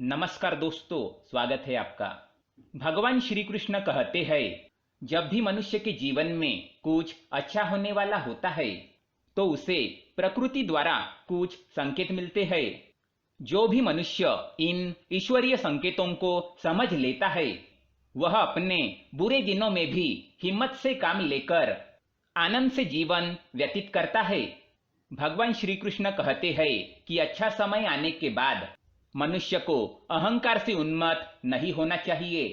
नमस्कार दोस्तों, स्वागत है आपका। भगवान श्री कृष्ण कहते हैं, जब भी मनुष्य के जीवन में कुछ अच्छा होने वाला होता है तो उसे प्रकृति द्वारा कुछ संकेत मिलते हैं। जो भी मनुष्य इन ईश्वरीय संकेतों को समझ लेता है वह अपने बुरे दिनों में भी हिम्मत से काम लेकर आनंद से जीवन व्यतीत करता है। भगवान श्री कृष्ण कहते हैं कि अच्छा समय आने के बाद मनुष्य को अहंकार से उन्मत्त नहीं होना चाहिए,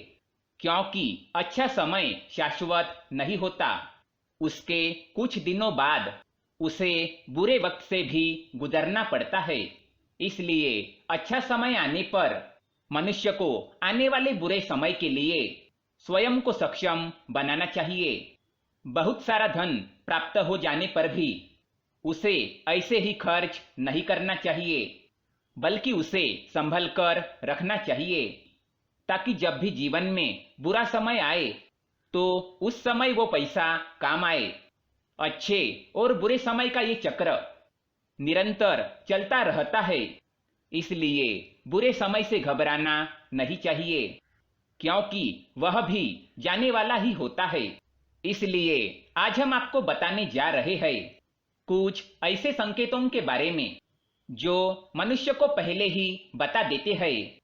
क्योंकि अच्छा समय शाश्वत नहीं होता। उसके कुछ दिनों बाद उसे बुरे वक्त से भी गुजरना पड़ता है। इसलिए अच्छा समय आने पर मनुष्य को आने वाले बुरे समय के लिए स्वयं को सक्षम बनाना चाहिए। बहुत सारा धन प्राप्त हो जाने पर भी उसे ऐसे ही खर्च नहीं करना चाहिए, बल्कि उसे संभल कर रखना चाहिए, ताकि जब भी जीवन में बुरा समय आए तो उस समय वो पैसा काम आए। अच्छे और बुरे समय का ये चक्र निरंतर चलता रहता है, इसलिए बुरे समय से घबराना नहीं चाहिए, क्योंकि वह भी जाने वाला ही होता है। इसलिए आज हम आपको बताने जा रहे हैं कुछ ऐसे संकेतों के बारे में जो मनुष्य को पहले ही बता देते हैं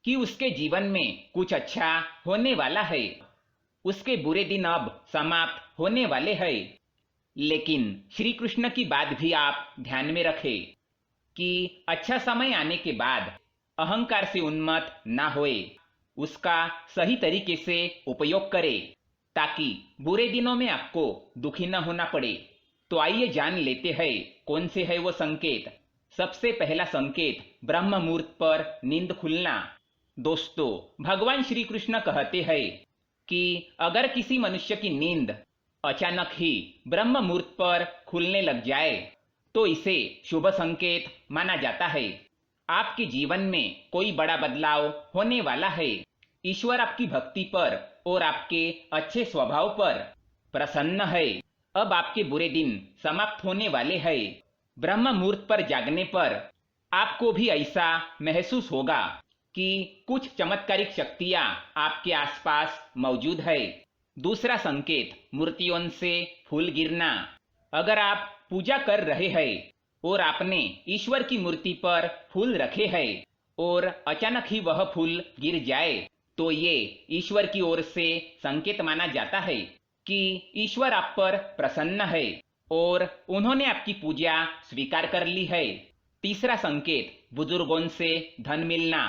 कि उसके जीवन में कुछ अच्छा होने वाला है। उसके बुरे दिन अब समाप्त होने वाले हैं। लेकिन श्री कृष्ण की बात भी आप ध्यान में रखें कि अच्छा समय आने के बाद अहंकार से उन्मत्त ना होए, उसका सही तरीके से उपयोग करें, ताकि बुरे दिनों में आपको दुखी न होना पड़े। तो आइए जान लेते हैं कौन से है वो संकेत। सबसे पहला संकेत, ब्रह्म मुहूर्त पर नींद खुलना। दोस्तों, भगवान श्री कृष्ण कहते हैं कि अगर किसी मनुष्य की नींद अचानक ही ब्रह्म मुहूर्त पर खुलने लग जाए तो इसे शुभ संकेत माना जाता है। आपके जीवन में कोई बड़ा बदलाव होने वाला है। ईश्वर आपकी भक्ति पर और आपके अच्छे स्वभाव पर प्रसन्न है। अब आपके बुरे दिन समाप्त होने वाले हैं। ब्रह्म मुहूर्त पर जागने पर आपको भी ऐसा महसूस होगा कि कुछ चमत्कारिक शक्तियां आपके आसपास मौजूद है। दूसरा संकेत, मूर्तियों से फूल गिरना। अगर आप पूजा कर रहे हैं और आपने ईश्वर की मूर्ति पर फूल रखे हैं और अचानक ही वह फूल गिर जाए तो ये ईश्वर की ओर से संकेत माना जाता है कि ईश्वर आप पर प्रसन्न है और उन्होंने आपकी पूजा स्वीकार कर ली है। तीसरा संकेत, बुजुर्गों से धन मिलना।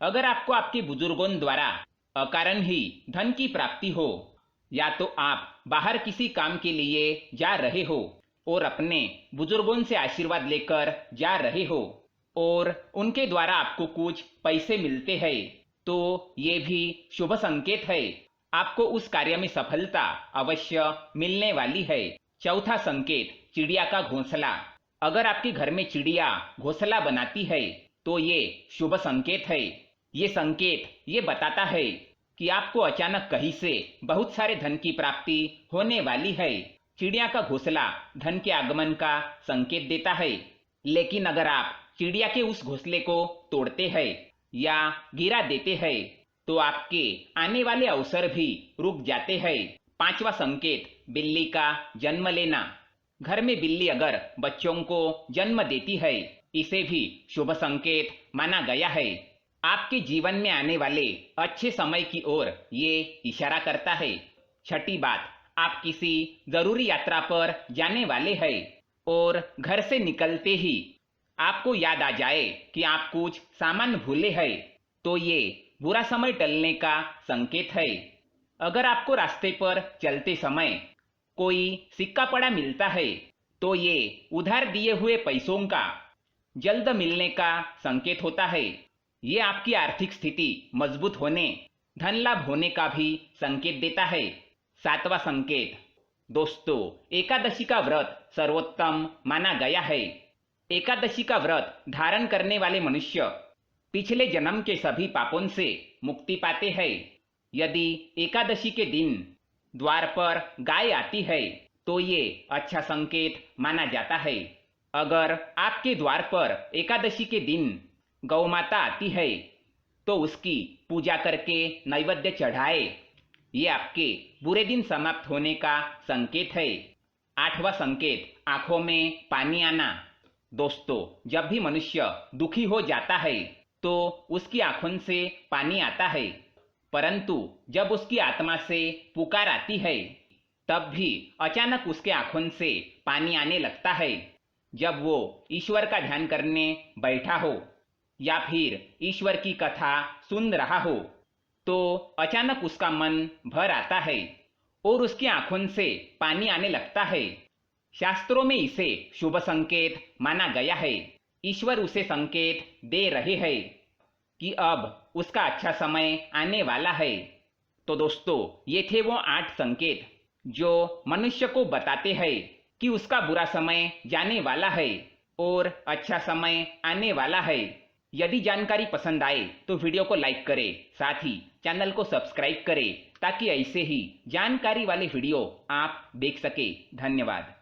अगर आपको आपके बुजुर्गों द्वारा अकारण ही धन की प्राप्ति हो, या तो आप बाहर किसी काम के लिए जा रहे हो और अपने बुजुर्गों से आशीर्वाद लेकर जा रहे हो और उनके द्वारा आपको कुछ पैसे मिलते हैं, तो ये भी शुभ संकेत है। आपको उस कार्य में सफलता अवश्य मिलने वाली है। चौथा संकेत, चिड़िया का घोंसला। अगर आपके घर में चिड़िया घोंसला बनाती है तो ये शुभ संकेत है। ये संकेत ये बताता है कि आपको अचानक कहीं से बहुत सारे धन की प्राप्ति होने वाली है। चिड़िया का घोंसला धन के आगमन का संकेत देता है। लेकिन अगर आप चिड़िया के उस घोंसले को तोड़ते हैं या गिरा देते हैं तो आपके आने वाले अवसर भी रुक जाते हैं। पांचवा संकेत, बिल्ली का जन्म लेना। घर में बिल्ली अगर बच्चों को जन्म देती है, इसे भी शुभ संकेत माना गया है। आपके जीवन में आने वाले अच्छे समय की ओर ये इशारा करता है। छठी बात, आप किसी जरूरी यात्रा पर जाने वाले हैं और घर से निकलते ही आपको याद आ जाए कि आप कुछ सामान भूले हैं, तो ये बुरा समय टलने का संकेत है। अगर आपको रास्ते पर चलते समय कोई सिक्का पड़ा मिलता है तो ये उधार दिए हुए पैसों का जल्द मिलने का संकेत होता है। ये आपकी आर्थिक स्थिति मजबूत होने, धन लाभ होने का भी संकेत देता है। सातवां संकेत, दोस्तों, एकादशी का व्रत सर्वोत्तम माना गया है। एकादशी का व्रत धारण करने वाले मनुष्य पिछले जन्म के सभी पापों से मुक्ति पाते हैं। यदि एकादशी के दिन द्वार पर गाय आती है तो ये अच्छा संकेत माना जाता है। अगर आपके द्वार पर एकादशी के दिन गौ माता आती है तो उसकी पूजा करके नैवेद्य चढ़ाए। ये आपके बुरे दिन समाप्त होने का संकेत है। 8वां संकेत, आंखों में पानी आना। दोस्तों, जब भी मनुष्य दुखी हो जाता है तो उसकी आंखों से पानी आता है, परंतु जब उसकी आत्मा से पुकार आती है तब भी अचानक उसके आंखों से पानी आने लगता है। जब वो ईश्वर का ध्यान करने बैठा हो या फिर ईश्वर की कथा सुन रहा हो तो अचानक उसका मन भर आता है और उसकी आंखों से पानी आने लगता है। शास्त्रों में इसे शुभ संकेत माना गया है। ईश्वर उसे संकेत दे रहे हैं कि अब उसका अच्छा समय आने वाला है। तो दोस्तों, ये थे वो 8 संकेत जो मनुष्य को बताते हैं कि उसका बुरा समय जाने वाला है और अच्छा समय आने वाला है। यदि जानकारी पसंद आए तो वीडियो को लाइक करें, साथ ही चैनल को सब्सक्राइब करें ताकि ऐसे ही जानकारी वाले वीडियो आप देख सके। धन्यवाद।